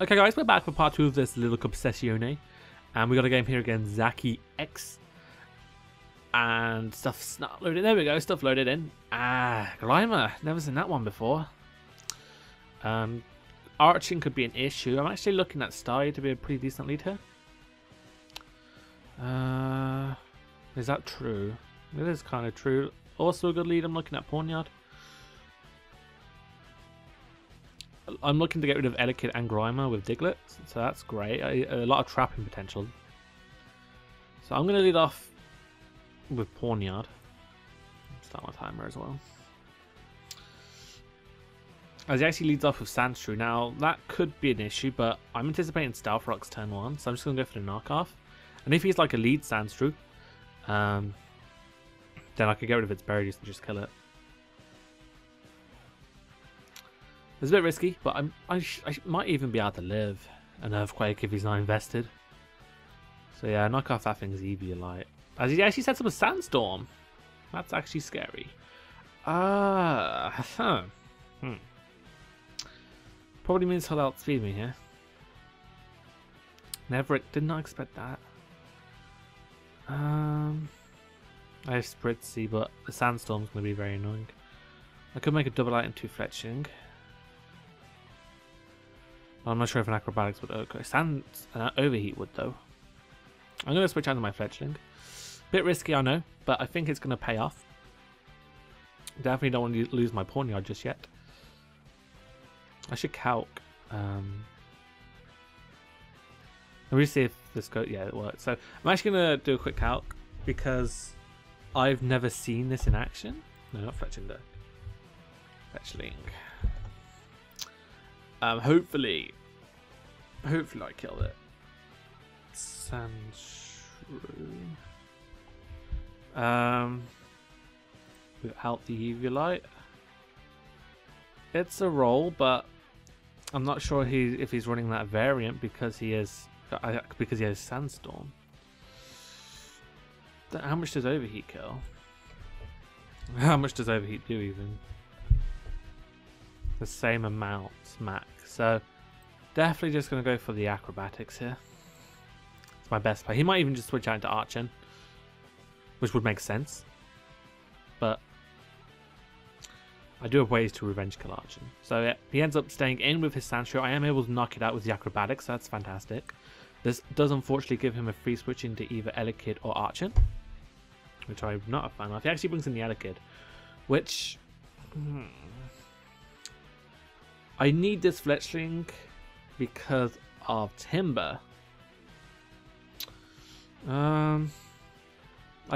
Okay guys, we're back for part 2 of this little Obsessione. And we got a game here against Zaki X. And stuff's not loaded. There we go, stuff loaded in. Grimer. Never seen that one before. Arching could be an issue. I'm actually looking at Stye to be a pretty decent lead here. Is that true? It is kind of true. Also a good lead, I'm looking at Pawnyard. I'm looking to get rid of Elekid and Grimer with Diglett, so that's great. A lot of trapping potential. So I'm going to lead off with Pawnyard. Start my timer as well. As he actually leads off with Sandshrew. Now, that could be an issue, but I'm anticipating Stealth Rock's turn 1, so I'm just going to go for the knockoff. And if he's like a lead Sandshrew, then I could get rid of its berries and just kill it. It's a bit risky, but I might even be able to live an Earthquake if he's not invested. So yeah, knock off that thing's Eviolite. As he actually sets up a Sandstorm. That's actually scary. Probably means he'll outspeed me here. Did not expect that. I have Spritzee, but the Sandstorm's going to be very annoying. I could make a double light and 2 fletching. I'm not sure if an acrobatics would overheat would though. I'm going to switch out to my fletchling. Bit risky, I know, but I think it's going to pay off. Definitely don't want to lose my Pawnyard just yet. I should calc. Let me see if this goes. Yeah, it works. So I'm actually going to do a quick calc because I've never seen this in action. No, not fletching though. Fletchling. Hopefully I killed it. Sandshrew. Without the Eviolite. It's a roll, but I'm not sure if he's running that variant because he has Sandstorm. How much does Overheat kill? How much does Overheat do even? The same amount max, so definitely just going to go for the acrobatics here. It's my best play. He might even just switch out into Archon, which would make sense, but I do have ways to revenge kill Archon. So yeah, he ends up staying in with his Sandshrew. I am able to knock it out with the acrobatics, so that's fantastic. This does unfortunately give him a free switch into either Elekid or Archon, which I'm not a fan of. He actually brings in the Elekid, which I need this fletchling because of Timber. I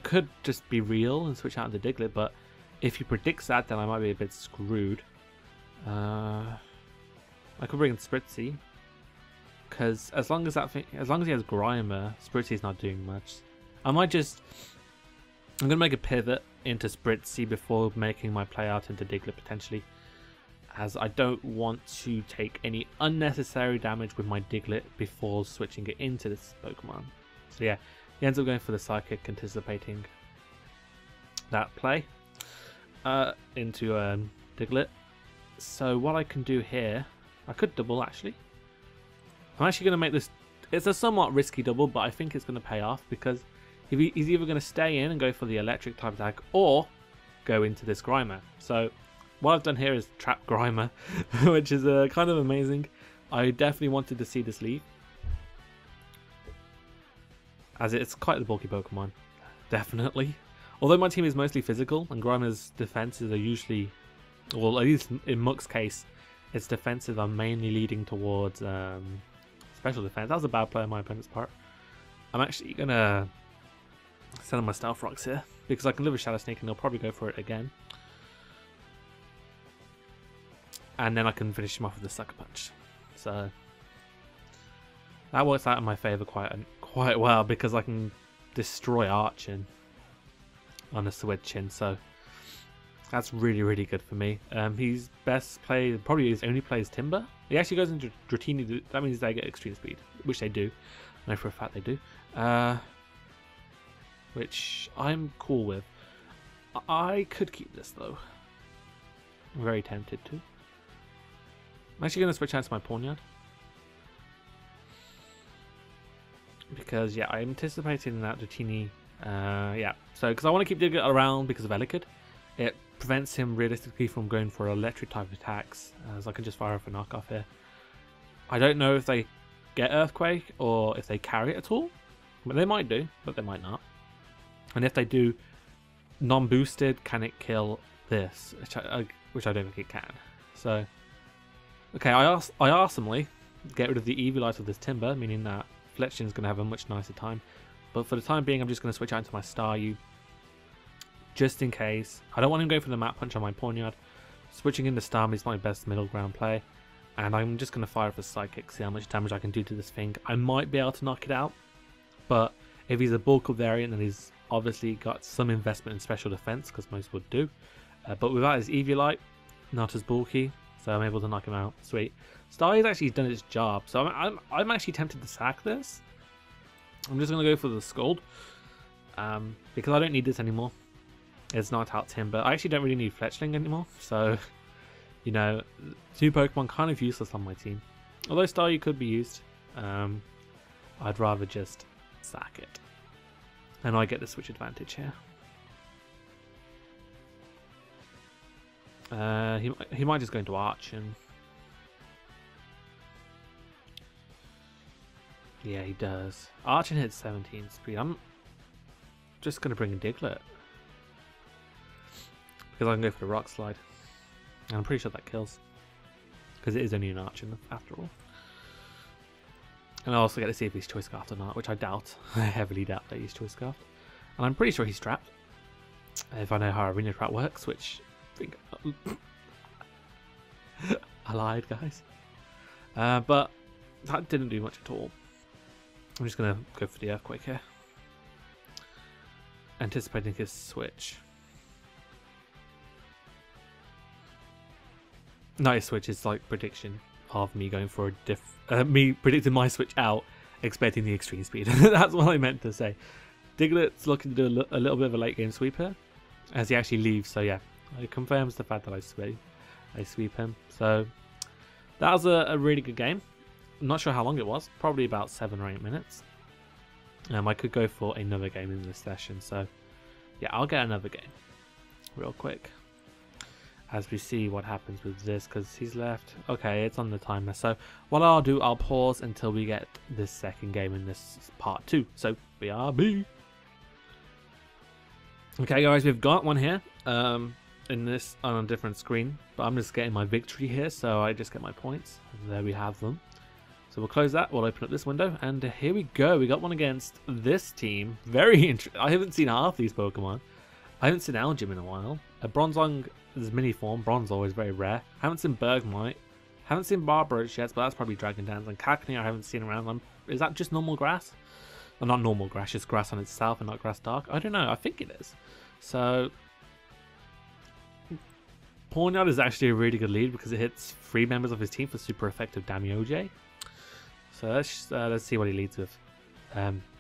could just be real and switch out into Diglett, but if he predicts that, then I might be a bit screwed. I could bring in Spritzee, because as long as he has Grimer, Spritzee's not doing much. I'm gonna make a pivot into Spritzee before making my play out into Diglett potentially, as I don't want to take any unnecessary damage with my Diglett before switching it into this Pokemon. So yeah, he ends up going for the Psychic, anticipating that play into Diglett. So what I can do here, I could double actually. I'm actually going to make this, it's a somewhat risky double, but I think it's going to pay off because he's either going to stay in and go for the electric type attack or go into this Grimer. So what I've done here is trap Grimer, which is kind of amazing. I definitely wanted to see this lead, as it's quite the bulky Pokemon, definitely. Although my team is mostly physical and Grimer's defenses are usually, well at least in Muck's case, its defenses are mainly leading towards special defense. That was a bad play on my opponent's part. I'm actually going to send on my Stealth Rocks here because I can live with Shadow Sneak and they'll probably go for it again. And then I can finish him off with a Sucker Punch. So that works out in my favour quite well because I can destroy Archon on a switch-in, so that's really good for me. He's best played, probably his only play is Timber. He actually goes into Dratini, that means they get extreme speed, which they do. I know for a fact they do. Which I'm cool with. I could keep this though. I'm very tempted to. I'm actually going to switch out to my Pawnyard. because yeah, I'm anticipating that Dratini, yeah. So because I want to keep Diglett around because of Elekid, it prevents him realistically from going for electric type attacks, as I can just fire off a knockoff here. I don't know if they get Earthquake or if they carry it at all, but they might do, but they might not. And if they do, non-boosted, can it kill this? Which I don't think it can. So, okay, I awesomely get rid of the Eviolite of this Timber, meaning that Fletchling is going to have a much nicer time. But for the time being, I'm just going to switch out into my Staryu, just in case. I don't want him going for the Map Punch on my Pawniard. Switching into Starmie is my best middle ground play. And I'm just going to fire off a Psychic, see how much damage I can do to this thing. I might be able to knock it out, but if he's a bulk up variant, then he's obviously got some investment in special defense, because most would do. But without his Eviolite, not as bulky, so I'm able to knock him out. Sweet. Starly's actually done its job, so I'm actually tempted to sack this. I'm just going to go for the Scald, because I don't need this anymore. It's not out Timber. I actually don't really need Fletchling anymore, so, you know, 2 Pokemon kind of useless on my team. Although Staryu could be used, I'd rather just sack it. And I get the switch advantage here. He might just go into Arch and... Yeah, he does. Arch and hits 17 speed. I'm just going to bring a Diglett, because I can go for the Rock Slide. And I'm pretty sure that kills, because it is only an Arch after all. And I also get to see if he's Choice Scarfed or not, which I doubt. I heavily doubt that he's Choice Scarfed. And I'm pretty sure he's trapped, if I know how Arena Trap works, which I think... I lied, guys. But that didn't do much at all. I'm just going to go for the Earthquake here, anticipating his switch. Not his switch, it's like prediction of me going for a me predicting my switch out, expecting the extreme speed. That's what I meant to say. Diglett's looking to do a little bit of a late game sweep here, as he actually leaves. So yeah, it confirms the fact that I sweep him. So that was a really good game. I'm not sure how long it was, probably about 7 or 8 minutes. I could go for another game in this session, so yeah, I'll get another game real quick as we see what happens with this, because he's left. Okay, it's on the timer, so what I'll do, I'll pause until we get this second game in this part 2. So BRB. Okay guys, we've got one here in this on a different screen, but I'm just getting my victory here, so I just get my points, and there we have them. So we'll close that, we'll open up this window, and here we go. We got one against this team. Very interesting. I haven't seen half these Pokemon. I haven't seen Algym in a while. A Bronzong is mini form. Bronzor is very rare. Haven't seen Bergmite. Haven't seen Barbarous yet, but that's probably Dragon Dance. And Cacnea I haven't seen around. Is that just normal grass? Well, not normal grass, just grass on itself and not grass dark. I don't know. I think it is. So Pawniard is actually a really good lead because it hits 3 members of his team for super effective damage. So let's see what he leads with.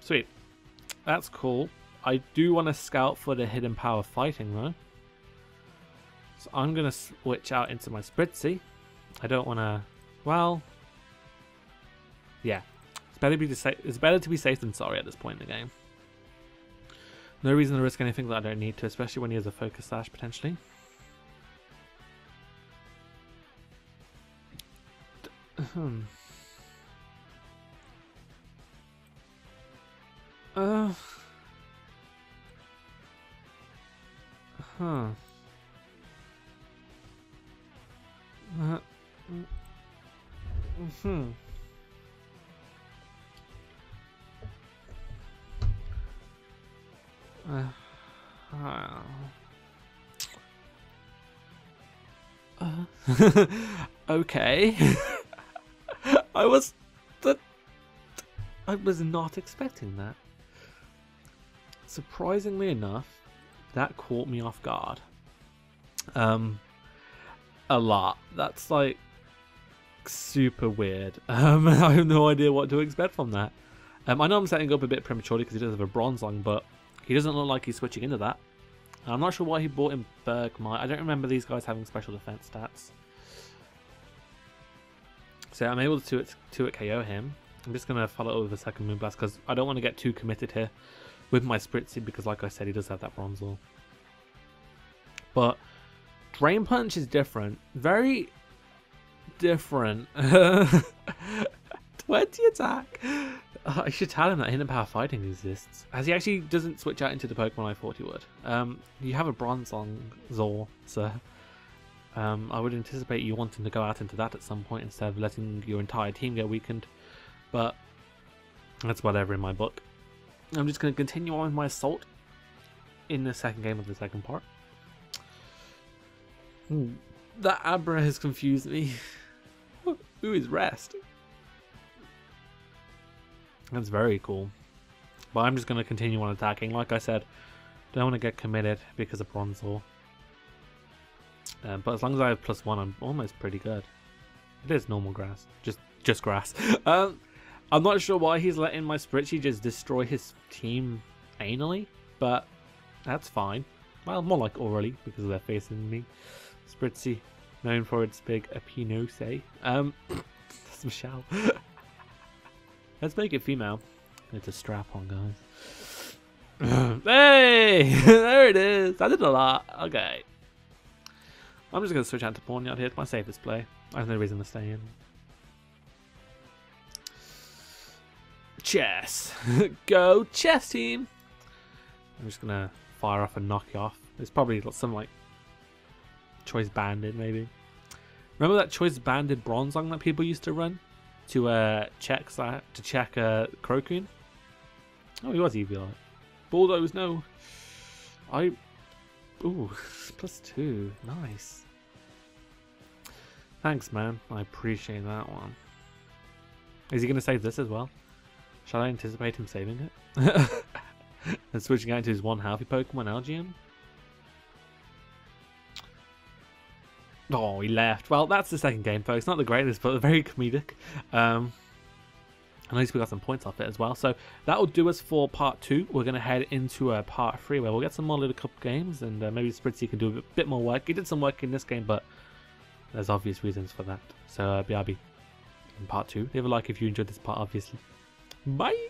Sweet. That's cool. I do want to scout for the hidden power fighting though. So I'm going to switch out into my Spritzee. I don't want to... Well... Yeah. It's better to be safe than sorry at this point in the game. No reason to risk anything that I don't need to, especially when he has a Focus Sash potentially. Okay. I was not expecting that. Surprisingly enough, that caught me off guard. A lot. That's like super weird. I have no idea what to expect from that. I know I'm setting up a bit prematurely because he does have a Bronzong, but he doesn't look like he's switching into that. I'm not sure why he brought in Bergmite. I don't remember these guys having special defense stats. So I'm able to 2-hit KO him. I'm just going to follow it with a second Moonblast because I don't want to get too committed here with my Spritzee because, like I said, he does have that Bronzor. But Drain Punch is different. Very different. 20 attack. I should tell him that Hidden Power Fighting exists, as he actually doesn't switch out into the Pokemon I thought he would. You have a Bronzor, sir. I would anticipate you wanting to go out into that at some point instead of letting your entire team get weakened, but that's whatever in my book. I'm just going to continue on with my Assault in the second game of the second part. That Abra has confused me. Who is Rest? That's very cool. But I'm just going to continue on attacking. Like I said, don't want to get committed because of Bronzor. But as long as I have +1, I'm almost pretty good. It is normal grass. Just grass. I'm not sure why he's letting my Spritzee just destroy his team anally, but that's fine. Well, more like orally, because they're facing me. Spritzee, known for its big Epinose. That's Michelle. Let's make it female. It's a strap-on, guys. Hey! There it is! I did a lot. Okay. I'm just going to switch out to Pawnyard here. It's my safest play. I have no reason to stay in. Chess. Go chess team. I'm just going to fire off and knock you off. There's probably some like Choice Banded maybe. Remember that Choice Banded Bronzong that people used to run to check Crocoon? Oh, he was EVI. Bulldoze, no. Ooh, +2. Nice. Thanks, man. I appreciate that one. Is he going to save this as well? Shall I anticipate him saving it? And switching out to his one healthy Pokemon, Algium? Oh, he left. Well, that's the second game, folks. Not the greatest, but very comedic. And at least we got some points off it as well. So that will do us for part 2. We're going to head into part 3 where we'll get some more little cup games and maybe Spritzee can do a bit more work. He did some work in this game, but there's obvious reasons for that. So BRB in part 2. Leave a like if you enjoyed this part, obviously. Bye!